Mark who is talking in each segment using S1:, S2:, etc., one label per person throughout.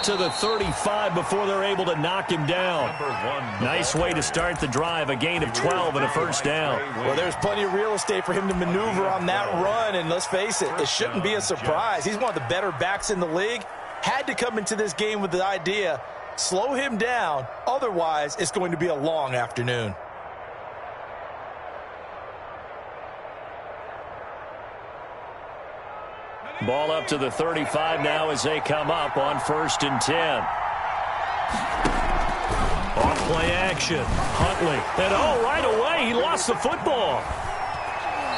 S1: to the 35 before they're able to knock him down. Nice way to start the drive, a gain of 12 and a first down.
S2: Well, there's plenty of real estate for him to maneuver on that run, and let's face it, it shouldn't be a surprise. He's one of the better backs in the league. Had to come into this game with the idea, slow him down, otherwise it's going to be a long afternoon.
S1: Ball up to the 35 now as they come up on 1st and 10. On play action, Huntley. And right away, he lost the football.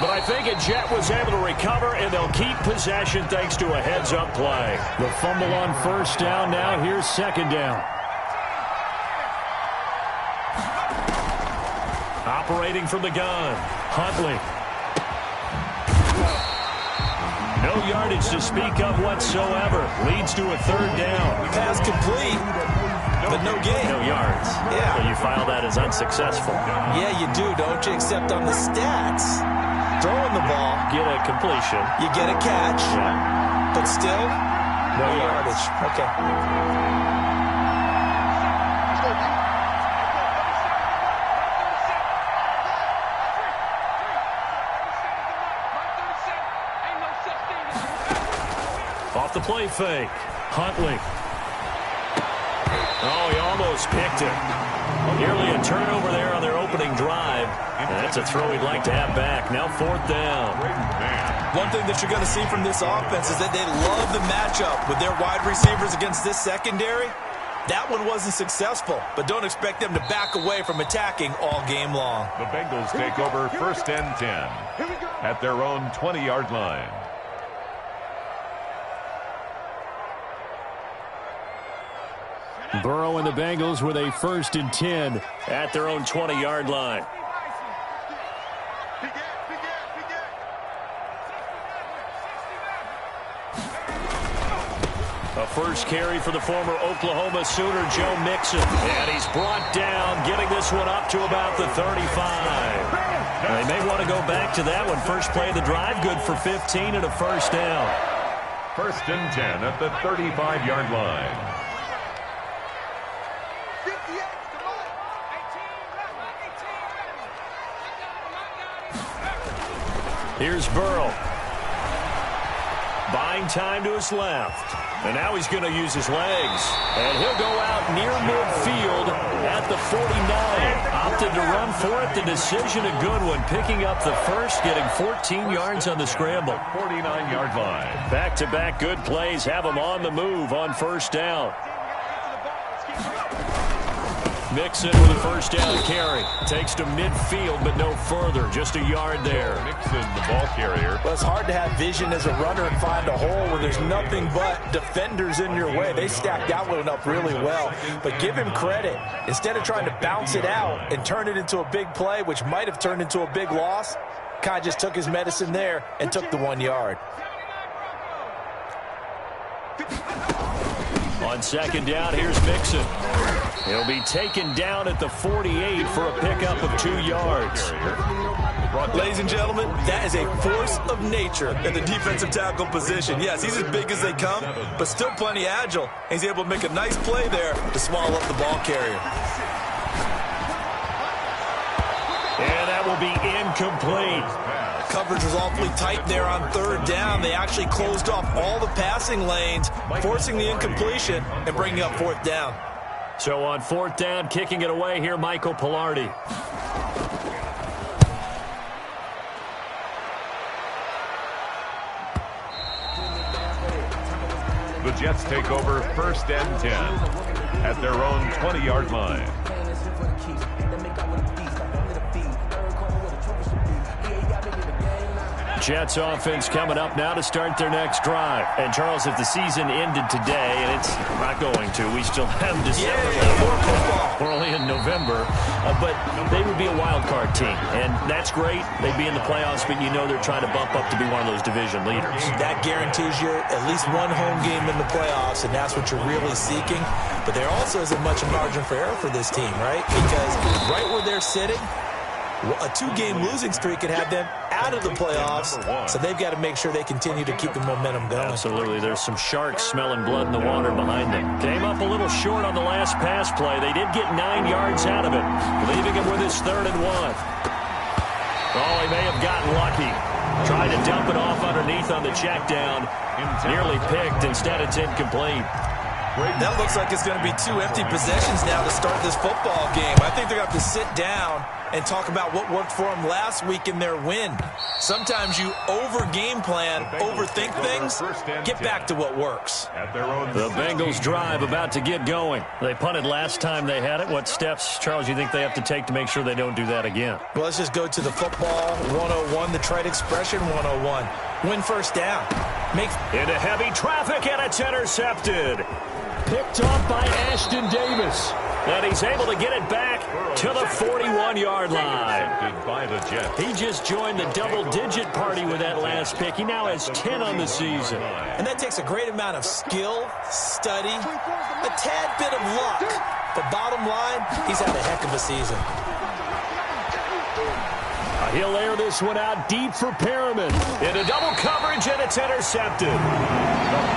S1: But I think a Jet was able to recover, and they'll keep possession thanks to a heads-up play. The fumble on 1st down now. Here's 2nd down. Operating from the gun, Huntley. No yardage to speak of whatsoever. Leads to a 3rd down.
S2: Pass complete, but no gain.
S1: No yards.
S2: Yeah.
S1: So you file that as unsuccessful.
S2: Yeah, you do, don't you? Except on the stats. Throwing the ball.
S1: Get a completion.
S2: You get a catch.
S1: Yeah.
S2: But still, no yardage. Okay.
S1: Off the play fake. Huntley. Oh, he almost picked it. Nearly a turnover there on their opening drive. And that's a throw he'd like to have back. Now 4th down.
S2: One thing that you're going to see from this offense is that they love the matchup with their wide receivers against this secondary. That one wasn't successful, but don't expect them to back away from attacking all game long.
S3: The Bengals take over 1st and 10 at their own 20-yard line.
S1: Burrow and the Bengals with a 1st and 10 at their own 20-yard line. A first carry for the former Oklahoma Sooner, Joe Mixon. And he's brought down, getting this one up to about the 35. Now, they may want to go back to that one. First play of the drive, good for 15 and a 1st down.
S3: 1st and 10 at the 35-yard line.
S1: Here's Burrow. Buying time to his left. And now he's going to use his legs. And he'll go out near midfield at the 49. Opted to run for it. The decision a good one. Picking up the first, getting 14 yards on the scramble.
S3: 49-yard line.
S1: Back-to-back good plays have him on the move on 1st down. Mixon with a 1st down carry. Takes to midfield, but no further. Just a yard there.
S3: Mixon, the ball carrier.
S2: Well, it's hard to have vision as a runner and find a hole where there's nothing but defenders in your way. They stacked that one up really well. But give him credit. Instead of trying to bounce it out and turn it into a big play, which might have turned into a big loss, kind of just took his medicine there and took the 1 yard.
S1: On 2nd down, here's Mixon. He'll be taken down at the 48 for a pickup of 2 yards.
S2: Ladies and gentlemen, that is a force of nature in the defensive tackle position. Yes, he's as big as they come, but still plenty agile. He's able to make a nice play there to swallow up the ball carrier.
S1: And that will be incomplete.
S2: Coverage was awfully tight there on 3rd down. They actually closed off all the passing lanes, forcing the incompletion and bringing up 4th down.
S1: So on 4th down, kicking it away here, Michael Pilardi.
S3: The Jets take over 1st and 10 at their own 20-yard line.
S1: Jets offense coming up now to start their next drive. And, Charles, if the season ended today, and it's not going to, we still have December. We're only in November. But they would be a wild card team. And that's great. They'd be in the playoffs, but you know they're trying to bump up to be one of those division leaders.
S2: That guarantees you at least one home game in the playoffs, and that's what you're really seeking. But there also isn't much margin for error for this team, right? Because right where they're sitting, a 2-game losing streak could have them out of the playoffs, so they've got to make sure they continue to keep the momentum going.
S1: Absolutely. There's some sharks smelling blood in the water behind them. Came up a little short on the last pass play. They did get 9 yards out of it, leaving him with his 3rd and 1. Oh, he may have gotten lucky. Tried to dump it off underneath on the check down. Nearly picked. Instead, it's incomplete.
S2: That looks like it's going to be 2 empty possessions now to start this football game. I think they're going to have to sit down and talk about what worked for them last week in their win. Sometimes you over-game plan, overthink things, get back to what works.
S1: The Bengals drive about to get going. They punted last time they had it. What steps, Charles, you think they have to take to make sure they don't do that again?
S2: Well, let's just go to the football 101, the trite expression 101. Win first down.
S1: Into heavy traffic, and it's intercepted. Picked off by Ashton Davis. And he's able to get it back to the 41-yard line. He just joined the double-digit party with that last pick. He now has 10 on the season.
S2: And that takes a great amount of skill, study, a tad bit of luck. But bottom line, he's had a heck of a season.
S1: He'll air this one out deep for Perriman. Into double coverage, and it's intercepted.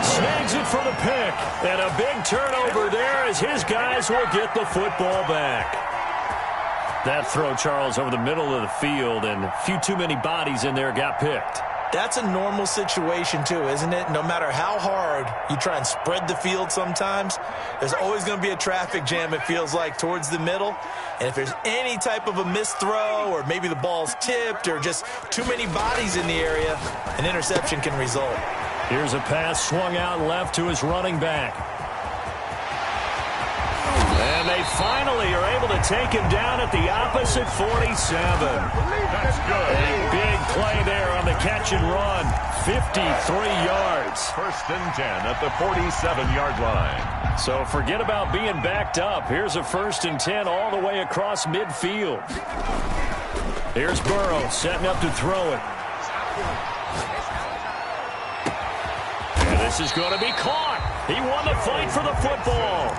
S1: Snags it for the pick. And a big turnover there as his guys will get the football back. That throw, Charles, over the middle of the field, and a few too many bodies in there got picked.
S2: That's a normal situation, too, isn't it? No matter how hard you try and spread the field sometimes, there's always going to be a traffic jam, it feels like, towards the middle. And if there's any type of a missed throw, or maybe the ball's tipped, or just too many bodies in the area, an interception can result.
S1: Here's a pass swung out left to his running back. And they finally are able to take him down at the opposite 47.
S3: That's good.
S1: A big play there on the catch and run. 53 yards.
S3: 1st and 10 at the 47-yard line.
S1: So forget about being backed up. Here's a 1st and 10 all the way across midfield. Here's Burrow setting up to throw it. And this is going to be caught. He won the fight for the football.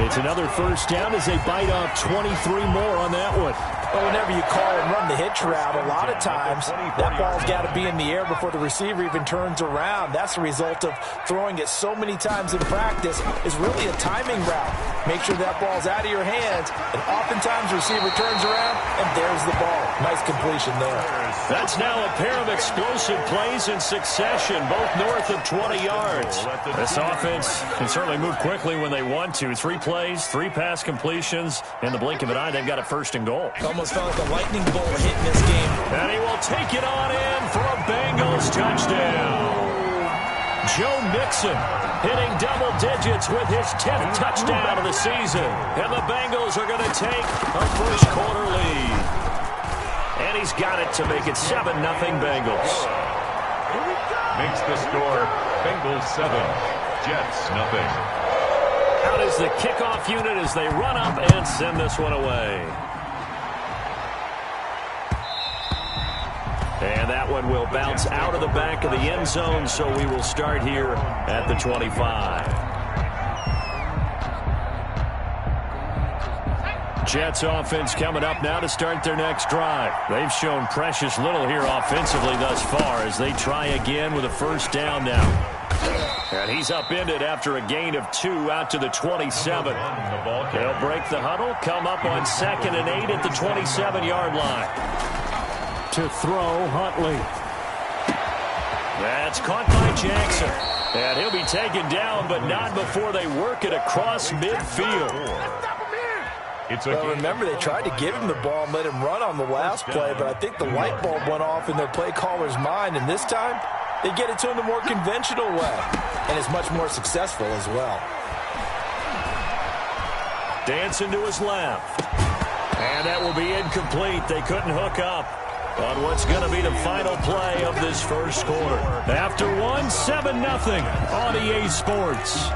S1: It's another 1st down as they bite off 23 more on that one.
S2: Well, whenever you call and run the hitch route, a lot of times that ball's got to be in the air before the receiver even turns around. That's the result of throwing it so many times in practice. Is really a timing route. Make sure that ball's out of your hands, and oftentimes the receiver turns around, and there's the ball. Nice completion there.
S1: That's now a pair of explosive plays in succession, both north of 20 yards. This offense can certainly move quickly when they want to. 3 plays, 3 pass completions. In the blink of an eye, they've got a 1st and goal.
S2: Almost felt like a lightning bolt hitting this game.
S1: And he will take it on in for a Bengals touchdown. Joe Mixon hitting double digits with his 10th touchdown of the season. And the Bengals are going to take a 1st quarter lead. And he's got it to make it 7-0 Bengals.
S3: Makes the score Bengals 7, Jets 0.
S1: Out is the kickoff unit as they run up and send this one away. And that one will bounce out of the back of the end zone, so we will start here at the 25. Jets offense coming up now to start their next drive. They've shown precious little here offensively thus far as they try again with a 1st down now. And he's upended after a gain of 2 out to the 27. They'll break the huddle, come up on 2nd and 8 at the 27-yard line. To throw Huntley. That's caught by Jackson. And he'll be taken down, but not before they work it across midfield.
S2: Well, remember, they tried to give him the ball and let him run on the last play, but I think the light bulb went off in their play caller's mind, and this time they get it to him the more conventional way, and it's much more successful as well.
S1: Dancing to his left. And that will be incomplete. They couldn't hook up on what's going to be the final play of this 1st quarter. After 7-0 on EA Sports.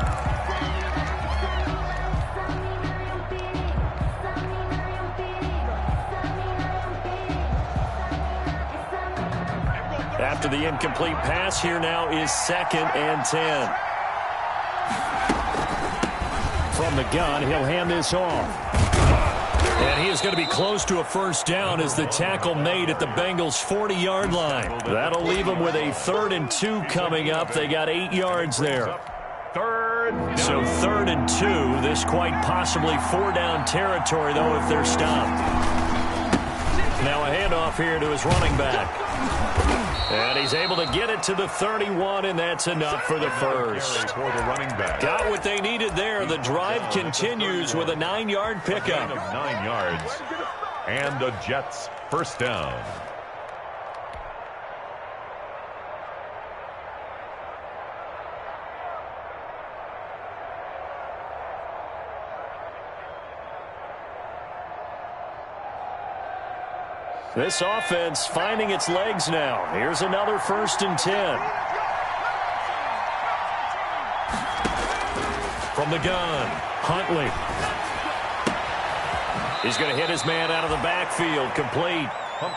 S1: After the incomplete pass, here now is 2nd and 10. From the gun, he'll hand this off. And he is going to be close to a first down as the tackle made at the Bengals' 40-yard line. That'll leave them with a 3rd and 2 coming up. They got 8 yards there. So 3rd and 2. This quite possibly 4-down territory, though, if they're stopped. Now a handoff here to his running back. And he's able to get it to the 31, and that's enough for the first. Got what they needed there. The drive continues with a 9-yard pickup.
S3: 9 yards. And the Jets first down.
S1: This offense finding its legs now. Here's another 1st and 10. From the gun, Huntley. He's going to hit his man out of the backfield, complete.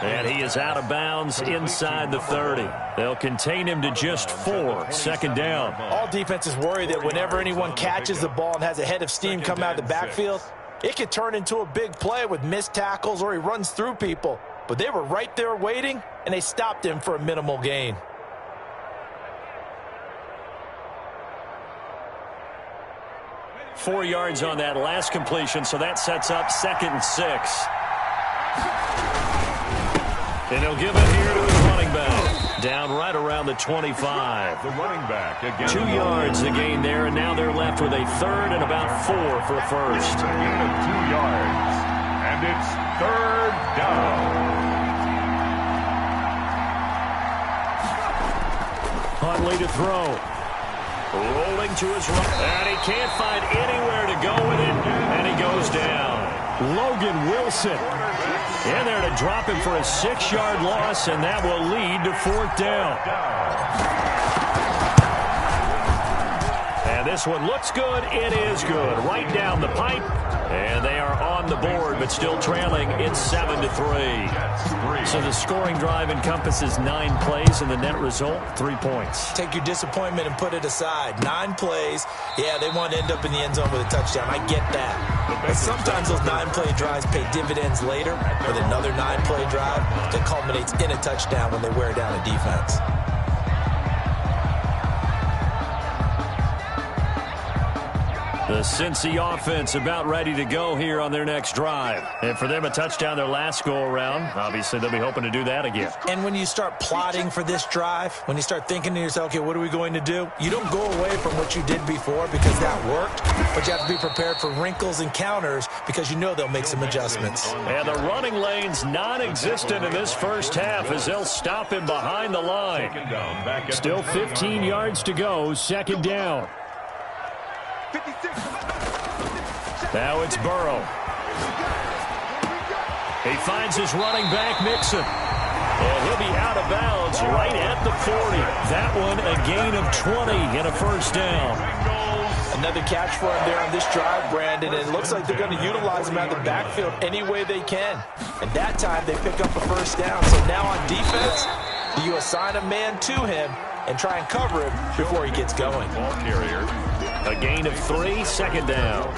S1: And he is out of bounds inside the 30. They'll contain him to just 4, 2nd down.
S2: All defenses worry that whenever anyone catches the ball and has a head of steam come out of the backfield, it could turn into a big play with missed tackles or he runs through people. But they were right there waiting, and they stopped him for a minimal gain.
S1: Four yards on that last completion, so that sets up 2nd and 6. And he'll give it here to his running back. Down right around the 25.
S3: The running back again.
S1: 2 yards the gain there, and now they're left with a 3rd and about 4 for a first.
S3: A gain of 2 yards. And it's 3rd down.
S1: Huntley to throw. Rolling to his right. And he can't find anywhere to go with it. And he goes down. Logan Wilson in there to drop him for a 6-yard loss. And that will lead to 4th down. And this one looks good. It is good. Right down the pipe. And they are on the board, but still trailing. It's 7-3. So the scoring drive encompasses 9 plays, and the net result, 3 points.
S2: Take your disappointment and put it aside. 9 plays. Yeah, they want to end up in the end zone with a touchdown. I get that. But sometimes those 9-play drives pay dividends later with another 9-play drive that culminates in a touchdown when they wear down a defense.
S1: The Cincy offense about ready to go here on their next drive. And for them, a touchdown their last go-around. Obviously, they'll be hoping to do that again.
S2: And when you start plotting for this drive, when you start thinking to yourself, okay, what are we going to do? You don't go away from what you did before because that worked, but you have to be prepared for wrinkles and counters because you know they'll make some adjustments.
S1: And the running lane's non-existent in this first half as they'll stop him behind the line. Still 15 yards to go, 2nd down. Now it's Burrow. He finds his running back, Mixon. And he'll be out of bounds right at the 40. That one a gain of 20 and a first down.
S2: Another catch for him there on this drive, Brandon. And it looks like they're going to utilize him out of the backfield any way they can. And that time they pick up a first down. So now on defense, you assign a man to him and try and cover him before he gets going.
S3: Ball carrier.
S1: A gain of 3, 2nd down.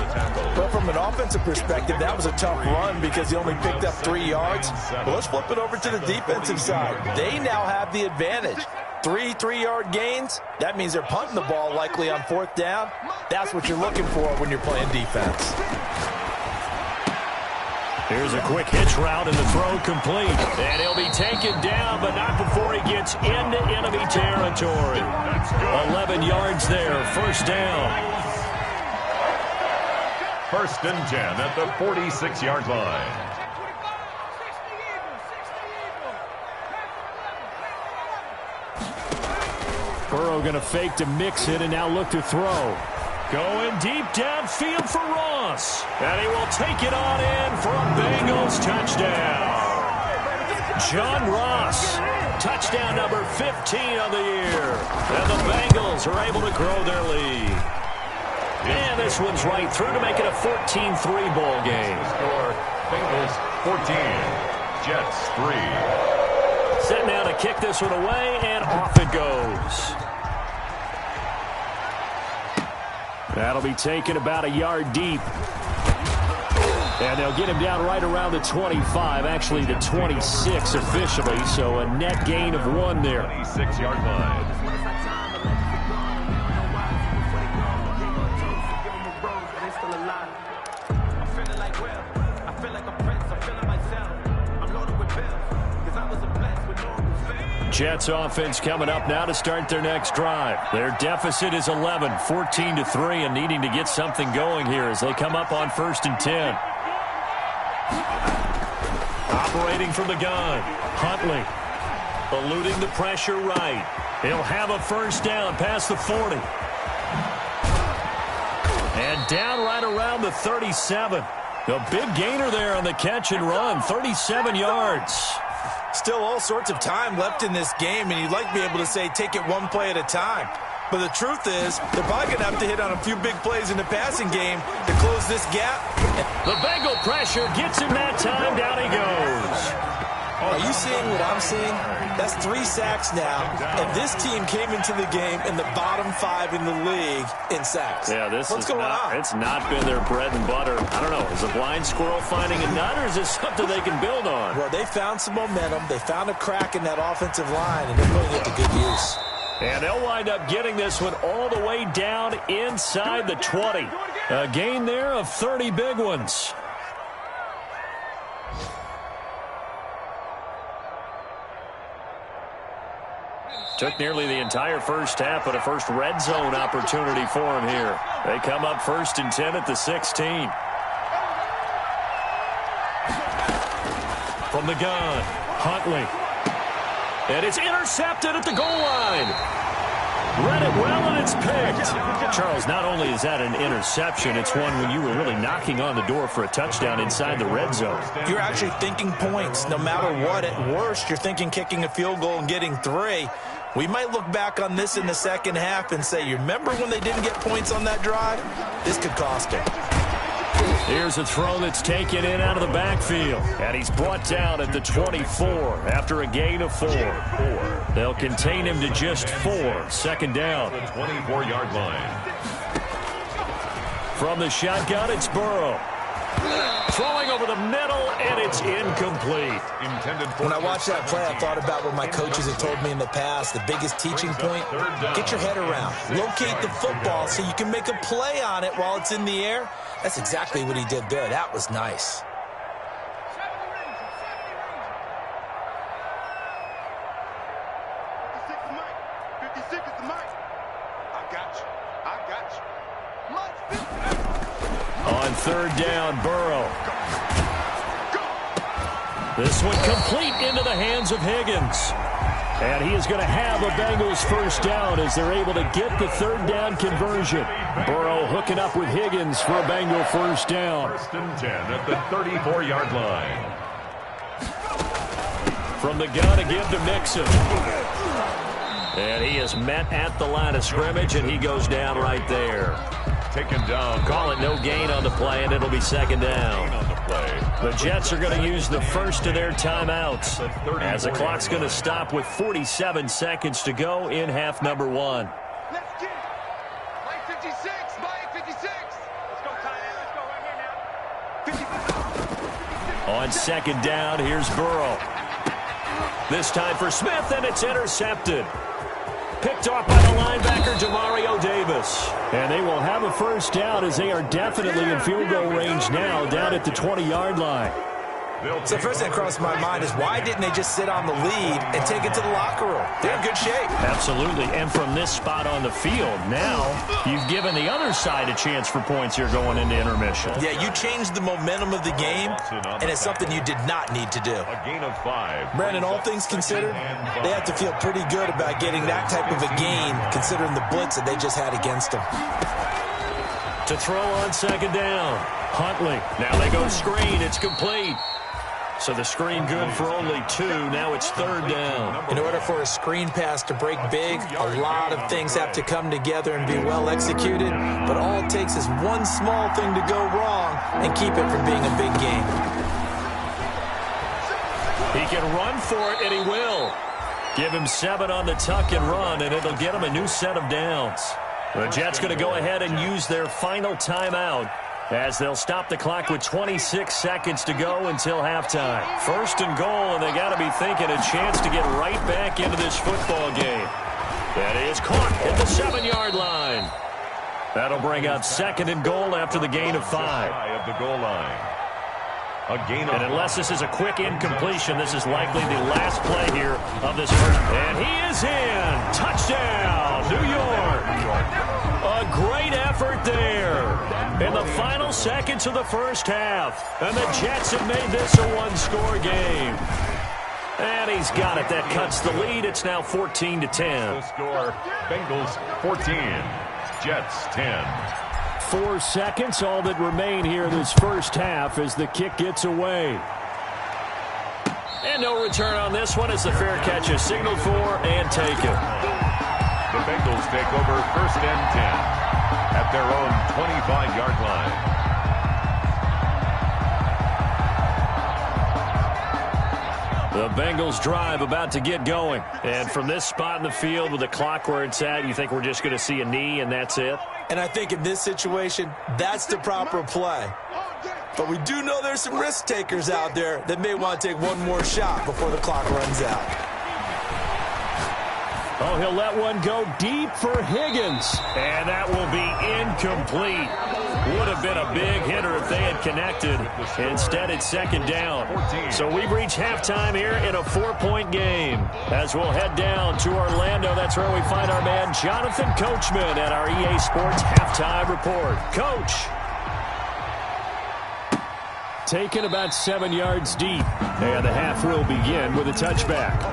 S2: But from an offensive perspective, that was a tough run because he only picked up 3 yards. But let's flip it over to the defensive side. They now have the advantage. 3 3-yard gains. That means they're punting the ball likely on 4th down. That's what you're looking for when you're playing defense.
S1: Here's a quick hitch route and the throw complete. And he'll be taken down, but not before he gets into enemy territory. 11 yards there, first down.
S3: 1st and 10 at the 46-yard line.
S1: Burrow going to fake to mix it and now look to throw. Going deep downfield for Ross. And he will take it on in for a Bengals touchdown. John Ross, touchdown number 15 on the year. And the Bengals are able to grow their lead. And this one's right through to make it a 14-3 ball game.
S3: Score, Bengals 14, Jets 3.
S1: Set now to kick this one away, and off it goes. That'll be taken about a yard deep. And they'll get him down right around the 25, actually the 26 officially, so a net gain of 1 there.
S3: 26-yard line.
S1: Jets offense coming up now to start their next drive. Their deficit is 11, 14-3, and needing to get something going here as they come up on 1st and 10. Operating from the gun, Huntley eluding the pressure right. He'll have a first down past the 40. And down right around the 37. A big gainer there on the catch and run, 37 yards.
S2: Still all sorts of time left in this game, and you'd like to be able to say take it one play at a time. But the truth is, they're probably going to have to hit on a few big plays in the passing game to close this gap.
S1: The Bengal pressure gets him that time. Down he goes.
S2: Are you seeing what I'm seeing? That's 3 sacks now, and this team came into the game in the bottom 5 in the league in sacks.
S1: Yeah,
S2: What's going on?
S1: It's not been their bread and butter. I don't know. Is a blind squirrel finding a nut, or is this something they can build on?
S2: Well, they found some momentum. They found a crack in that offensive line, and they're putting it to good use.
S1: And they'll wind up getting this one all the way down inside the 20. A gain there of 30 big ones. Took nearly the entire first half, but a first red zone opportunity for him here. They come up 1st and 10 at the 16. From the gun, Huntley. And it's intercepted at the goal line. Read it well, and it's picked. Charles, not only is that an interception, it's one when you were really knocking on the door for a touchdown inside the red zone.
S2: You're actually thinking points. No matter what, at worst, you're thinking kicking a field goal and getting 3. We might look back on this in the second half and say, you remember when they didn't get points on that drive? This could cost them.
S1: Here's a throw that's taken in out of the backfield. And he's brought down at the 24 after a gain of 4. They'll contain him to just 4. 2nd down.
S3: The 24-yard line.
S1: From the shotgun, it's Burrow. Throwing over the middle, and it's incomplete.
S2: When I watched that play, I thought about what my coaches have told me in the past. The biggest teaching point, get your head around. Locate the football so you can make a play on it while it's in the air. That's exactly what he did there. That was nice.
S1: On 3rd down, Burrow. This one complete into the hands of Higgins. And he is going to have a Bengals first down as they're able to get the 3rd down conversion. Burrow hooking up with Higgins for a Bengal first down.
S3: 1st and 10 at the 34-yard line.
S1: From the gun, a give to Mixon. And he is met at the line of scrimmage, and he goes down right there.
S3: Taken down.
S1: Call it no gain on the play, and it'll be 2nd down.
S3: On the play.
S1: The Jets are going to use the first of their timeouts as the clock's going to stop with 47 seconds to go in half number 1.
S4: Let's get it. Mike 56. Mike 56. Let's go, Tyler. Let's go right here now.
S1: On 2nd down, here's Burrow. This time for Smith, and it's intercepted. Picked off by the linebacker, Demario Davis. And they will have a first down as they are definitely in field goal range now down at the 20-yard line.
S2: So the first thing that crossed my mind is why didn't they just sit on the lead and take it to the locker room? They're in good shape.
S1: Absolutely. And from this spot on the field, now you've given the other side a chance for points here going into intermission.
S2: Yeah, you changed the momentum of the game, and it's something you did not need to do.
S3: A gain of 5.
S2: Brandon, all things considered, they have to feel pretty good about getting that type of a gain, considering the blitz that they just had against them.
S1: To throw on 2nd down, Huntley. Now they go screen. It's complete. So the screen good for only 2. Now it's 3rd down.
S2: In order for a screen pass to break big, a lot of things have to come together and be well executed. But all it takes is one small thing to go wrong and keep it from being a big game.
S1: He can run for it, and he will. Give him 7 on the tuck and run, and it'll get him a new set of downs. The Jets going to go ahead and use their final timeout as they'll stop the clock with 26 seconds to go until halftime. First and goal, and they got to be thinking a chance to get right back into this football game. That is caught at the 7-yard line. That'll bring up second and goal after the gain of 5.
S3: Of the goal line. A gain of
S1: and unless this is a quick incompletion, this is likely the last play here of this first. And he is in. Touchdown, New York. A great effort there in the final seconds of the first half. And the Jets have made this a one-score game. And he's got it. That cuts the lead. It's now 14-10.
S3: The score, Bengals 14, Jets 10.
S1: 4 seconds, all that remain here this first half as the kick gets away. And no return on this one as the fair catch is signaled for and taken.
S3: The Bengals take over first and 10 at their own 25-yard line.
S1: The Bengals drive about to get going. And from this spot in the field with the clock where it's at, you think we're just going to see a knee and that's it?
S2: And I think in this situation, that's the proper play. But we do know there's some risk takers out there that may want to take one more shot before the clock runs out.
S1: Oh, he'll let one go deep for Higgins. And that will be incomplete. Would have been a big hitter if they had connected. Instead, it's second down. So we've reached halftime here in a 4-point game. As we'll head down to Orlando, that's where we find our man Jonathan Coachman at our EA Sports Halftime Report. Coach. Taken about 7 yards deep. And the half will begin with a touchback.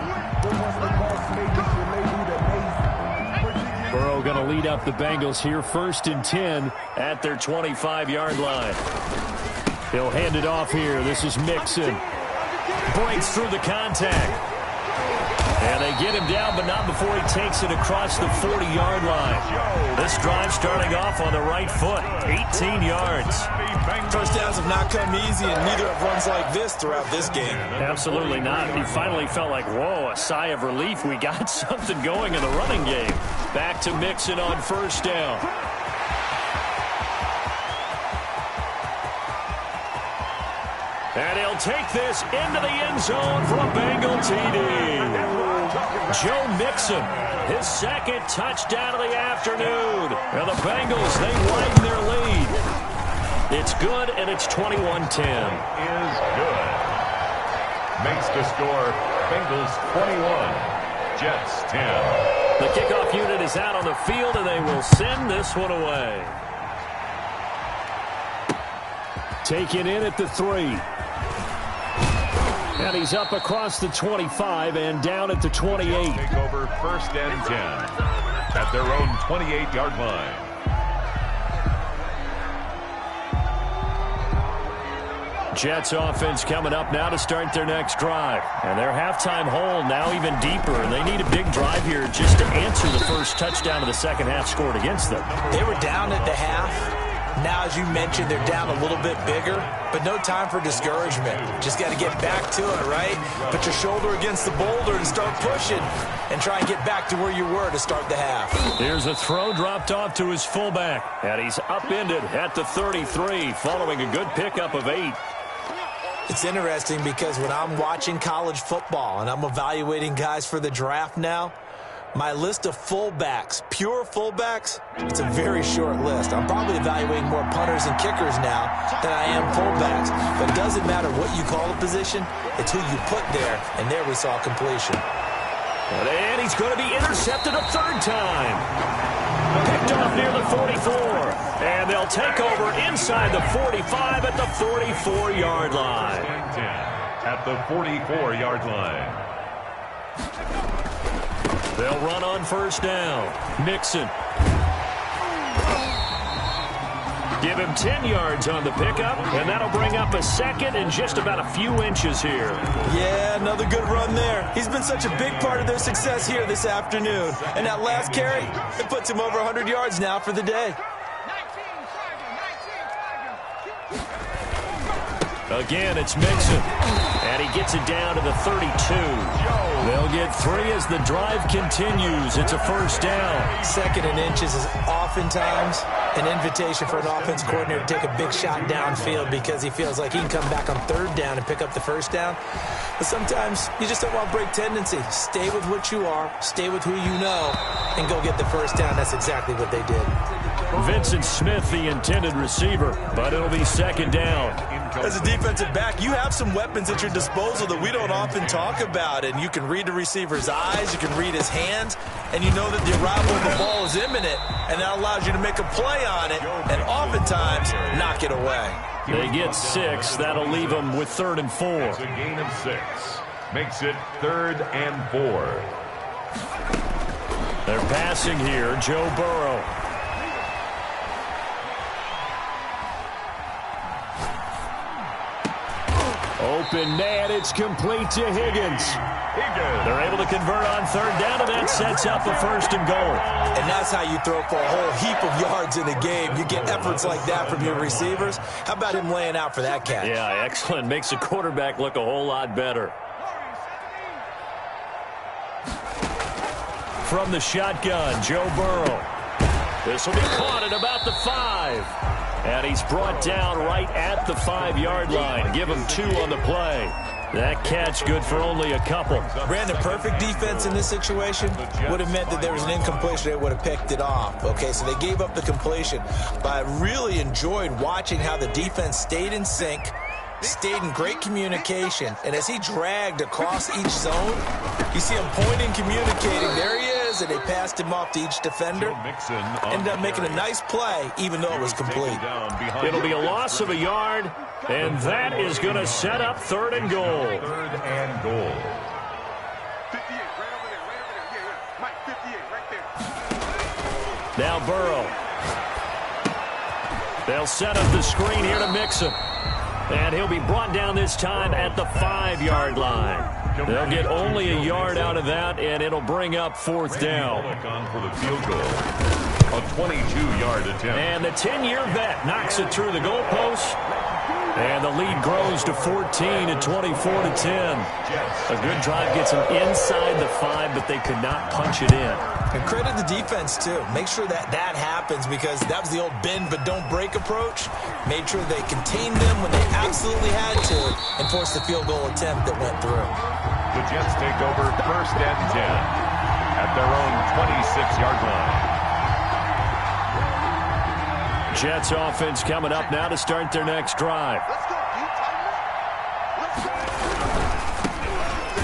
S1: Burrow going to lead up the Bengals here, first and 10 at their 25-yard line. He'll hand it off here. This is Mixon. Breaks through the contact. And they get him down, but not before he takes it across the 40-yard line. This drive starting off on the right foot, 18 yards.
S2: First downs have not come easy, and neither have runs like this throughout this game.
S1: Absolutely not. He finally felt like, whoa, a sigh of relief. We got something going in the running game. Back to Mixon on first down. And he'll take this into the end zone for a Bengal TD. Joe Mixon, his second touchdown of the afternoon. And the Bengals, they widen their lead. It's good, and it's 21-10.
S3: Is good. Makes the score Bengals 21, Jets 10.
S1: The kickoff unit is out on the field, and they will send this one away. Taken in at the 3. And he's up across the 25 and down at the 28.
S3: Take over first and 10 at their own 28-yard line.
S1: Jets offense coming up now to start their next drive. And their halftime hole now even deeper. And they need a big drive here just to answer the first touchdown of the second half scored against them.
S2: They were down at the half. Now, as you mentioned, they're down a little bit bigger, but no time for discouragement. Just got to get back to it, right? Put your shoulder against the boulder and start pushing and try and get back to where you were to start the half.
S1: Here's a throw dropped off to his fullback, and he's upended at the 33 following a good pickup of 8.
S2: It's interesting because when I'm watching college football and I'm evaluating guys for the draft now, my list of fullbacks, pure fullbacks, it's a very short list. I'm probably evaluating more punters and kickers now than I am fullbacks. But it doesn't matter what you call a position, it's who you put there, and there we saw completion.
S1: And he's going to be intercepted a third time. Picked off near the 44. And they'll take over inside the 45 at the 44-yard line.
S3: At the 44-yard line.
S1: They'll run on first down. Mixon. Give him 10 yards on the pickup, and that'll bring up a second and just about a few inches here.
S2: Yeah, another good run there. He's been such a big part of their success here this afternoon. And that last carry, it puts him over 100 yards now for the day.
S1: Again, it's Mixon. And he gets it down to the 32. They'll get 3 as the drive continues. It's a first down.
S2: Second and inches is oftentimes An invitation for an offense coordinator to take a big shot downfield because he feels like he can come back on third down and pick up the first down. But sometimes you just don't want break tendency. Stay with what you are, stay with who you know, and go get the first down. That's exactly what they did.
S1: Vincent Smith, the intended receiver, but it'll be second down.
S2: As a defensive back, you have some weapons at your disposal that we don't often talk about, and you can read the receiver's eyes, you can read his hands, and you know that the arrival of the ball is imminent, and that allows you to make a play on it, and oftentimes knock it away.
S1: They get 6. That'll leave them with 3rd and 4.
S3: It's a gain of 6. Makes it 3rd and 4.
S1: They're passing here. Joe Burrow. Open man, it's complete to Higgins. They're able to convert on 3rd down, and that sets up a 1st and goal.
S2: And that's how you throw for a whole heap of yards in a game. You get efforts like that from your receivers. How about him laying out for that catch?
S1: Yeah, excellent. Makes the quarterback look a whole lot better. From the shotgun, Joe Burrow. This will be caught at about the 5. And he's brought down right at the 5-yard line. Give him 2 on the play. That catch good for only a couple.
S2: Brandon, perfect defense in this situation would have meant that there was an incompletion. They would have picked it off. Okay, so they gave up the completion. But I really enjoyed watching how the defense stayed in sync, stayed in great communication. And as he dragged across each zone, you see him pointing, communicating. There he is, and they passed him off to each defender. Ended up making a nice play, even though it was complete.
S1: It'll be a loss of a yard, and that is going to set up 3rd and goal.
S3: 3rd and goal.
S4: 58, right over there, right over there. Yeah. Mike, 58, right there.
S1: Now Burrow. They'll set up the screen here to mix him. And he'll be brought down this time at the 5-yard line. They'll get only a yard out of that, and it'll bring up 4th down.
S3: For the field goal. A 22-yard attempt.
S1: And the 10-year vet knocks it through the goalpost. And the lead grows to 14 at 24-10. A good drive gets them inside the 5, but they could not punch it in.
S2: And credit the defense, too. Make sure that that happens because that was the old bend but don't break approach. Made sure they contained them when they absolutely had to and forced the field goal attempt that went through.
S3: The Jets take over 1st and 10 at their own 26-yard line.
S1: Jets offense coming up now to start their next drive.
S4: Let's go, Pete. Tighten up. Let's go.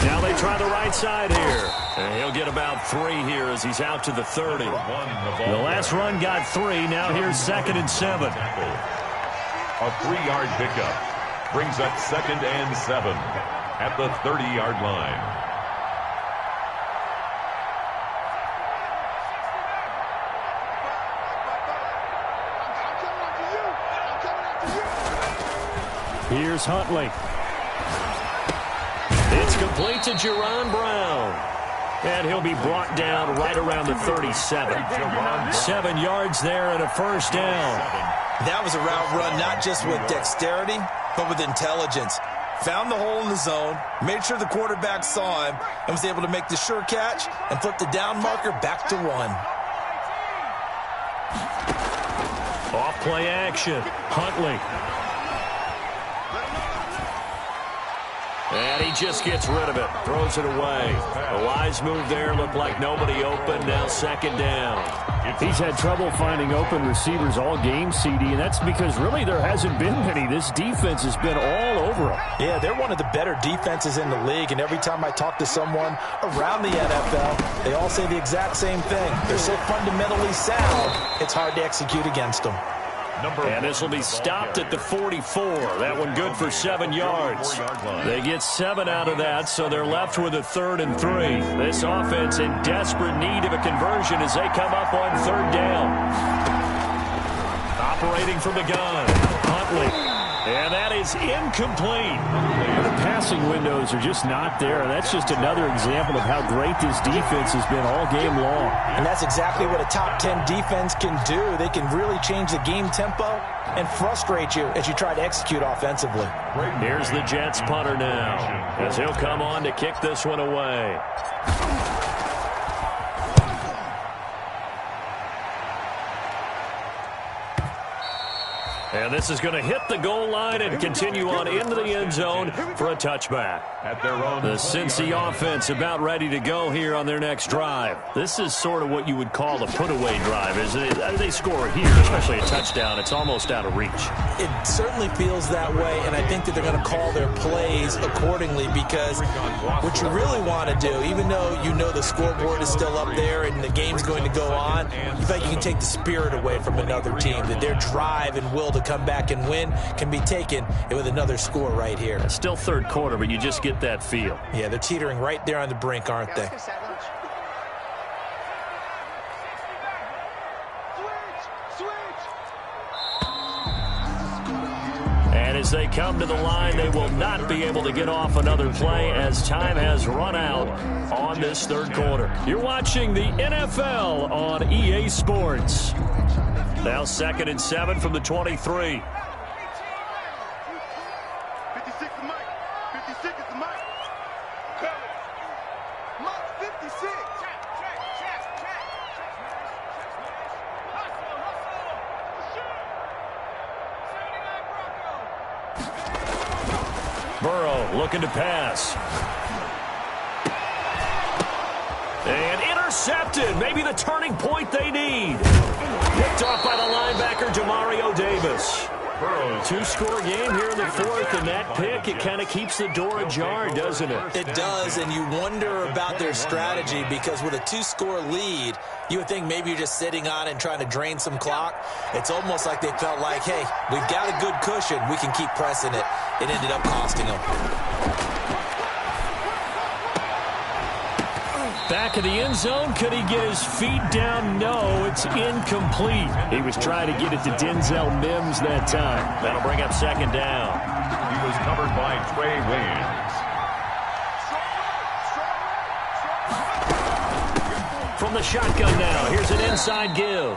S1: Now they try the right side here. And he'll get about 3 here as he's out to the 30. The last run got 3. Now here's 2nd and 7.
S3: A 3-yard pickup brings up 2nd and 7 at the 30-yard line.
S1: Here's Huntley. It's complete to Jerron Brown. And he'll be brought down right around the 37. 7 yards there and a 1st down.
S2: That was a route run not just with dexterity, but with intelligence. Found the hole in the zone, made sure the quarterback saw him, and was able to make the sure catch and flip the down marker back to 1.
S1: Off play action. Huntley. And he just gets rid of it. Throws it away. A wise move there. Looked like nobody open. Now 2nd down.
S5: He's had trouble finding open receivers all game, CD, and that's because really there hasn't been many. This defense has been all over him.
S2: Yeah, they're one of the better defenses in the league, and every time I talk to someone around the NFL, they all say the exact same thing. They're so fundamentally sound, it's hard to execute against them.
S1: And this will be stopped at the 44. That one good for 7 yards. They get 7 out of that, so they're left with a 3rd and 3. This offense in desperate need of a conversion as they come up on 3rd down. Operating from the gun, Huntley. And that is incomplete.
S5: The passing windows are just not there. That's just another example of how great this defense has been all game long.
S2: And that's exactly what a top 10 defense can do. They can really change the game tempo and frustrate you as you try to execute offensively.
S1: Here's the Jets punter now as he'll come on to kick this one away.
S5: And this is going to hit the goal line and continue on into the end zone for a touchback.
S3: At their own
S5: The Cincy offense about ready to go here on their next drive. This is sort of what you would call a put-away drive, isn't it? They score here, especially a touchdown. It's almost out of reach.
S2: It certainly feels that way, and I think that they're going to call their plays accordingly, because what you really want to do, even though you know the scoreboard is still up there and the game's going to go on, you think you can take the spirit away from another team, that their drive and will to come back and win can be taken with another score right here.
S5: Still third quarter, but you just get that feel.
S2: Yeah, they're teetering right there on the brink, aren't they?
S5: And as they come to the line, they will not be able to get off another play as time has run out on this third quarter. You're watching the NFL on EA Sports. Now 2nd and 7 from the 23.
S4: 56 is Mike. 56 is Mike. Mike 56.
S5: Burrow looking to pass. And intercepted. Maybe the turning point they need. Picked off by the linebacker, Jamario Davis. Two-score game here in the fourth, and that pick, it kind of keeps the door ajar, doesn't it?
S2: It does, and you wonder about their strategy, because with a two-score lead, you would think maybe you're just sitting on it and trying to drain some clock. It's almost like they felt like, hey, we've got a good cushion. We can keep pressing it. It ended up costing them.
S5: Back of the end zone. Could he get his feet down? No, it's incomplete. He was trying to get it to Denzel Mims that time. That'll bring up 2nd down.
S3: He was covered by Trey Waynes.
S5: From the shotgun now, here's an inside give.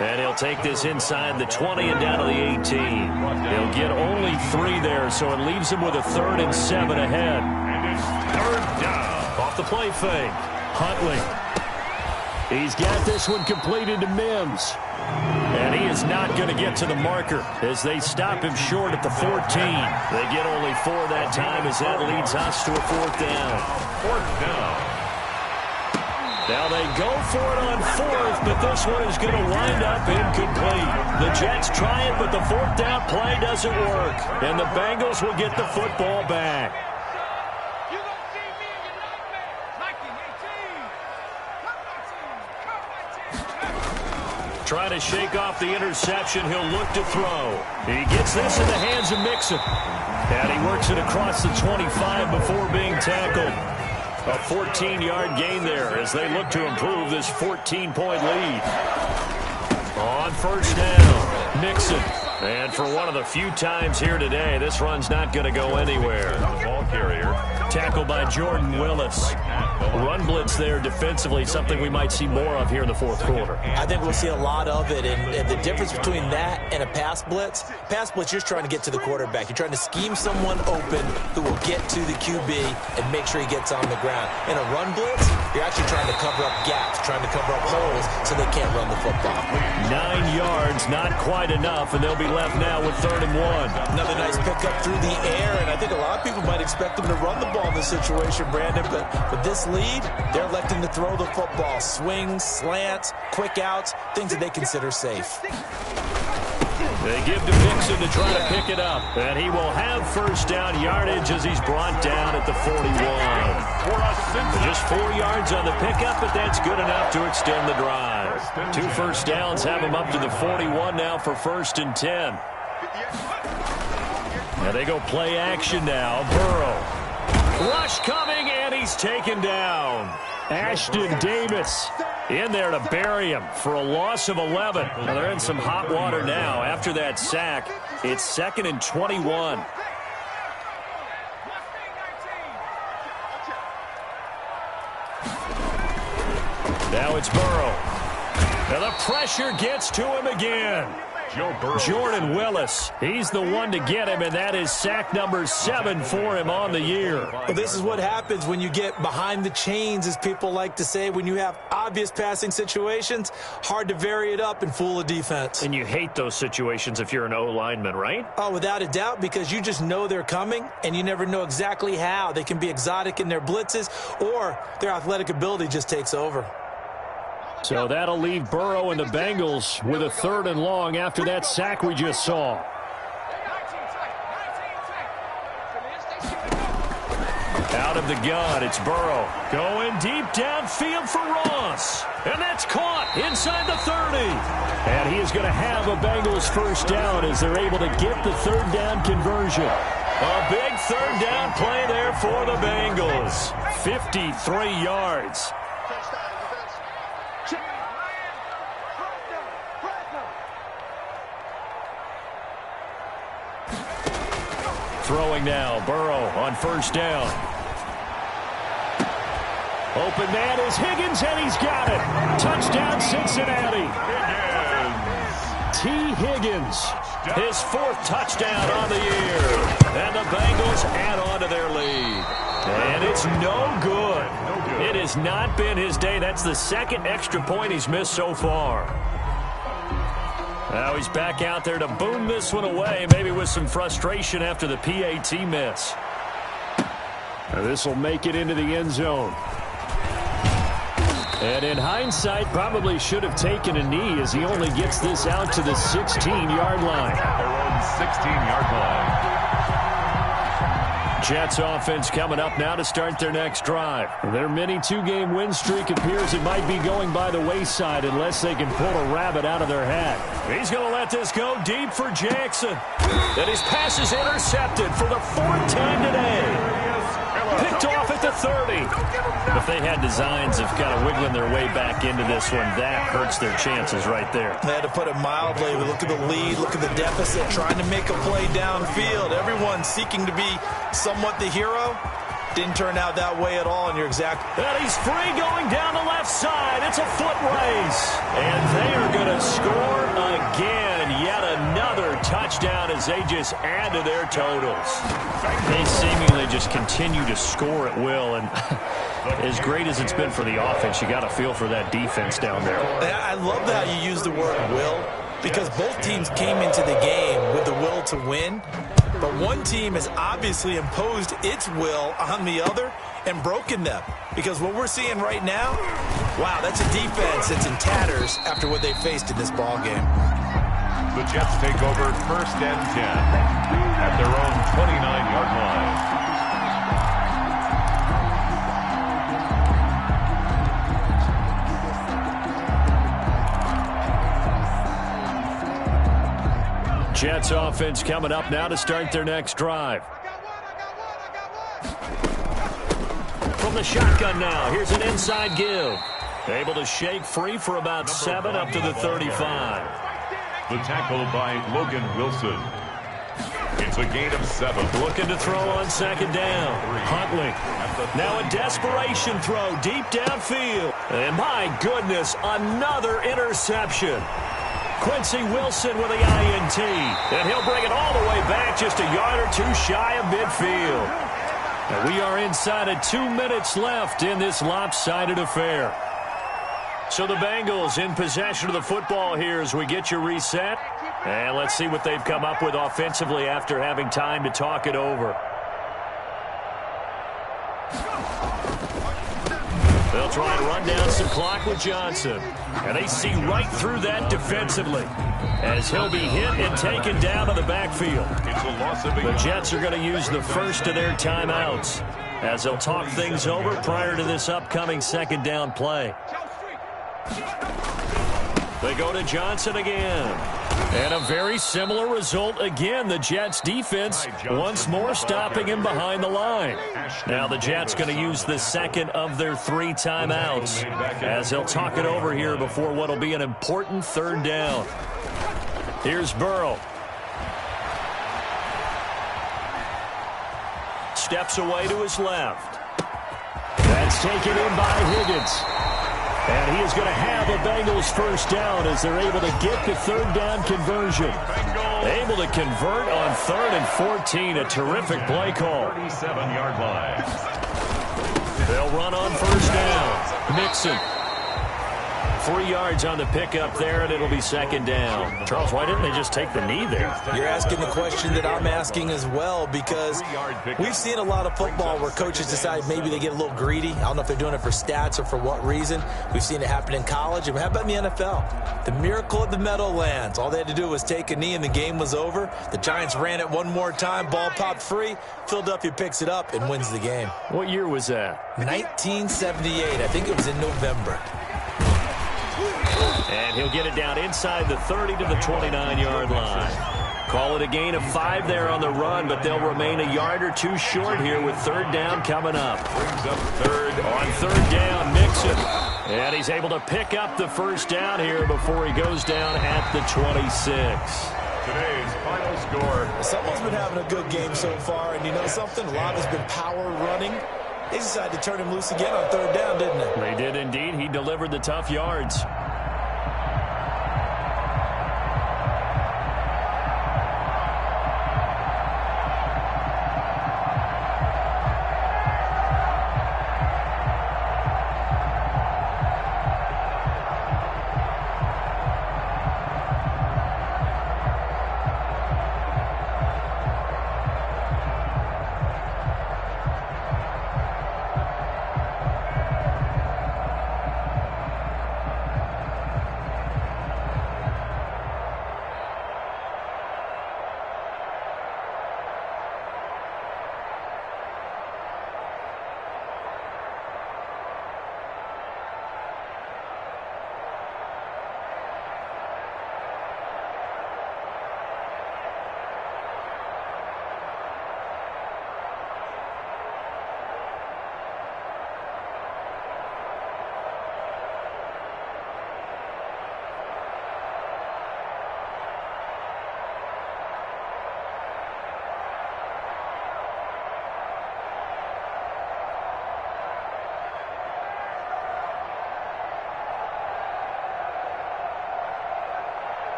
S5: And he'll take this inside the 20 and down to the 18. He'll get only 3 there, so it leaves him with a 3rd and 7 ahead.
S3: And it's 3rd down.
S5: Off the play fake. Huntley. He's got this one completed to Mims. And he is not going to get to the marker as they stop him short at the 14. They get only 4 that time as that leads us to a 4th down.
S3: 4th down.
S5: Now they go for it on 4th, but this one is going to wind up incomplete. The Jets try it, but the 4th down play doesn't work. And the Bengals will get the football back. Trying to shake off the interception. He'll look to throw. He gets this in the hands of Mixon. And he works it across the 25 before being tackled. A 14-yard gain there as they look to improve this 14-point lead. On 1st down, Mixon. And for one of the few times here today, this run's not going to go anywhere.
S3: The ball carrier.
S5: Tackled by Jordan Willis. Run blitz there defensively, something we might see more of here in the 4th quarter.
S2: I think we'll see a lot of it, and the difference between that and a pass blitz, you're just trying to get to the quarterback. You're trying to scheme someone open who will get to the QB and make sure he gets on the ground. In a run blitz, you're actually trying to cover up gaps, trying to cover up holes so they can't run the football.
S5: 9 yards, not quite enough, and they'll be left now with 3rd and 1.
S2: Another nice pickup through the air, and I think a lot of people might expect them to run the ball in this situation, Brandon, but with this lead, they're electing to throw the football. Swings, slants, quick outs, things that they consider safe.
S5: They give to Mixon to try to pick it up, and he will have 1st down yardage as he's brought down at the 41. Just 4 yards on the pickup, but that's good enough to extend the drive. 2 1st downs have him up to the 41 now for 1st and 10. Now they go play action now. Burrow. Rush coming, and he's taken down. Ashton Davis in there to bury him for a loss of 11. Now they're in some hot water now. After that sack, it's 2nd and 21. Now it's Burrow. Now the pressure gets to him again. Jordan Willis, he's the one to get him, and that is sack number 7 for him on the year.
S2: Well, this is what happens when you get behind the chains, as people like to say. When you have obvious passing situations, hard to vary it up and fool a defense.
S5: And you hate those situations if you're an O-lineman, right?
S2: Oh, without a doubt, because you just know they're coming, and you never know exactly how. They can be exotic in their blitzes, or their athletic ability just takes over.
S5: So that'll leave Burrow and the Bengals with a 3rd and long after that sack we just saw. Out of the gun, it's Burrow. Going deep downfield for Ross. And that's caught inside the 30. And he is going to have a Bengals first down as they're able to get the 3rd down conversion. A big 3rd down play there for the Bengals. 53 yards. Throwing now, Burrow on first down. Open man is Higgins, and he's got it. Touchdown, Cincinnati. T. Higgins, his 4th touchdown on the year. And the Bengals add on to their lead. And it's no good. It has not been his day. That's the 2nd extra point he's missed so far. Now he's back out there to boom this one away, maybe with some frustration after the PAT miss. This will make it into the end zone. And in hindsight, probably should have taken a knee as he only gets this out to the 16-yard line.
S3: Their own 16-yard line.
S5: Jets offense coming up now to start their next drive. Their mini 2-game win streak appears it might be going by the wayside unless they can pull a rabbit out of their hat. He's going to let this go deep for Jackson. And his pass is intercepted for the 4th time today. Picked off at the 30. If they had designs of kind of wiggling their way back into this one, that hurts their chances right there.
S2: They had to put it mildly. Look at the lead, look at the deficit, trying to make a play downfield. Everyone seeking to be somewhat the hero. Didn't turn out that way at all, and you're exact.
S5: And he's free going down the left side. It's a foot race. And they are going to score again. Yet another touchdown as they just add to their totals. They seemingly just continue to score at will. And as great as it's been for the offense, you got to feel for that defense down there.
S2: I love how you use the word will, because both teams came into the game with the will to win. But one team has obviously imposed its will on the other and broken them. Because what we're seeing right now, wow, that's a defense that's in tatters after what they faced in this ball game.
S3: The Jets take over 1st and 10 at their own 29-yard line.
S5: Jets offense coming up now to start their next drive. From the shotgun now, here's an inside give. Able to shake free for about 7 up to the 35.
S3: The tackle by Logan Wilson. It's a gain of 7.
S5: Looking to throw on 2nd down. Huntley. Now a desperation throw deep downfield. And my goodness, another interception. Quincy Wilson with the INT. And he'll bring it all the way back just a yard or 2 shy of midfield. And we are inside of 2 minutes left in this lopsided affair. So the Bengals in possession of the football here as we get you reset. And let's see what they've come up with offensively after having time to talk it over. They'll try and run down some clock with Johnson. And they see right through that defensively as he'll be hit and taken down to the backfield. The Jets are going to use the first of their timeouts as they'll talk things over prior to this upcoming 2nd down play. They go to Johnson again. And a very similar result again. The Jets defense once more stopping him behind the line. Now the Jets going to use the 2nd of their 3 timeouts as they'll talk it over here before what will be an important 3rd down. Here's Burrow. Steps away to his left. That's taken in by Higgins. And he is going to have a Bengals first down as they're able to get the third down conversion. Able to convert on 3rd and 14. A terrific play call.
S3: 37-yard line.
S5: They'll run on first down. Mixon. 3 yards on the pickup there, and it'll be second down. Charles, why didn't they just take the knee there?
S2: You're asking the question that I'm asking as well, because we've seen a lot of football where coaches decide maybe they get a little greedy. I don't know if they're doing it for stats or for what reason. We've seen it happen in college, and how about in the NFL? The miracle of the Meadowlands. All they had to do was take a knee, and the game was over. The Giants ran it one more time. Ball popped free. Philadelphia picks it up and wins the game.
S5: What year was that?
S2: 1978. I think it was in November.
S5: And he'll get it down inside the 30 to the 29-yard line. Call it a gain of 5 there on the run, but they'll remain a yard or two short here with third down coming up.
S3: Brings up third.
S5: On third down, Mixon. And he's able to pick up the first down here before he goes down at the 26.
S3: Today's final score.
S2: Someone's been having a good game so far, and you know something? A lot has been power running. They decided to turn him loose again on third down, didn't they?
S5: They did indeed. He delivered the tough yards.